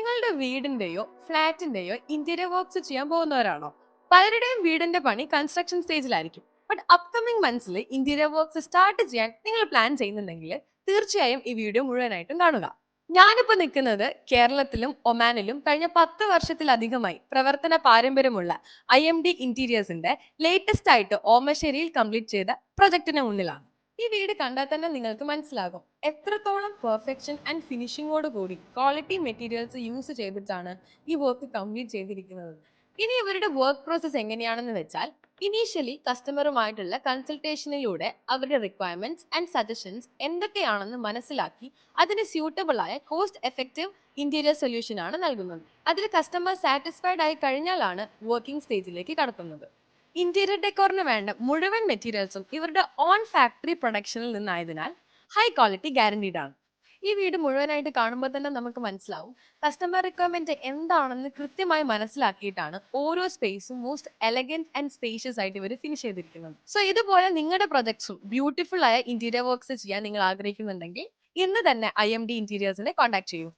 നിങ്ങളുടെ വീടിന്റെയോ ഫ്ലാറ്റിന്റെയോ interior works ചെയ്യാൻ പോകുന്നവരാണോ? പലരുടെയും വീടിന്റെ പണി കൺസ്ട്രക്ഷൻ സ്റ്റേജിലായിരിക്കും. ബട്ട് അപ്കമിംഗ് മന്ത്സിൽ ഇന്റീരിയർ വർക്ക്സ് സ്റ്റാർട്ട് ചെയ്യാൻ നിങ്ങൾ പ്ലാൻ ചെയ്യുന്നുണ്ടെങ്കിൽ തീർച്ചയായും ഈ വീഡിയോ മുഴുവനായിട്ടും കാണുക. ഞാനിപ്പോ നിൽക്കുന്നത് കേരളത്തിലും ഒമാനിലും കഴിഞ്ഞ 10 വർഷത്തിലധികമായി പ്രവർത്തന പാരമ്പര്യമുള്ള IMD ഇന്റീരിയേഴ്സിന്റെ ലേറ്റസ്റ്റ് ആയിട്ട് ഓമശ്ശേരിയിൽ കംപ്ലീറ്റ് ചെയ്ത പ്രൊജക്ടിന് മുന്നിലാണ്. ഈ വീട് കണ്ടാൽ തന്നെ നിങ്ങൾക്ക് മനസ്സിലാകും എത്രത്തോളം പെർഫെക്ഷൻ ആൻഡ് ഫിനിഷിങ്ങോട് കൂടി ക്വാളിറ്റി മെറ്റീരിയൽസ് യൂസ് ചെയ്തിട്ടാണ് ഈ വർക്ക് കംപ്ലീറ്റ് ചെയ്തിരിക്കുന്നത്. ഇനി ഇവരുടെ വർക്ക് പ്രോസസ് എങ്ങനെയാണെന്ന് വെച്ചാൽ, ഇനീഷ്യലി കസ്റ്റമറുമായിട്ടുള്ള കൺസൾട്ടേഷനിലൂടെ അവരുടെ റിക്വയർമെന്റ്സ് ആൻഡ് സജഷൻസ് എന്തൊക്കെയാണെന്ന് മനസ്സിലാക്കി അതിന് സ്യൂട്ടബിൾ ആയ കോസ്റ്റ് എഫക്റ്റീവ് ഇന്റീരിയർ സൊല്യൂഷൻ ആണ് നൽകുന്നത്. അതിൽ കസ്റ്റമർ സാറ്റിസ്ഫൈഡ് ആയി കഴിഞ്ഞാലാണ് വർക്കിംഗ് സ്റ്റേജിലേക്ക് കടക്കുന്നത്. ഇന്റീരിയർ ഡെക്കോറിന് വേണ്ട മുഴുവൻ മെറ്റീരിയൽസും ഇവരുടെ ഓൺ ഫാക്ടറി പ്രൊഡക്ഷനിൽ നിന്നായതിനാൽ ഹൈ ക്വാളിറ്റി ഗ്യാരണ്ടീഡ് ആണ്. ഈ വീട് മുഴുവനായിട്ട് കാണുമ്പോൾ തന്നെ നമുക്ക് മനസ്സിലാവും കസ്റ്റമർ റിക്വയർമെന്റ് എന്താണെന്ന് കൃത്യമായി മനസ്സിലാക്കിയിട്ടാണ് ഓരോ സ്പേസും മോസ്റ്റ് എലഗന്റ് ആൻഡ് സ്പേഷ്യസ് ആയിട്ട് ഇവർ ഫിനിഷ് ചെയ്തിരിക്കുന്നത്. സോ ഇതുപോലെ നിങ്ങളുടെ പ്രൊജക്ട്സും ബ്യൂട്ടിഫുൾ ആയ ഇന്റീരിയർ വർക്ക്സ് ചെയ്യാൻ നിങ്ങൾ ആഗ്രഹിക്കുന്നുണ്ടെങ്കിൽ ഇന്ന് തന്നെ IMD ഇന്റീരിയേഴ്സിനെ കോൺടാക്ട് ചെയ്യൂ.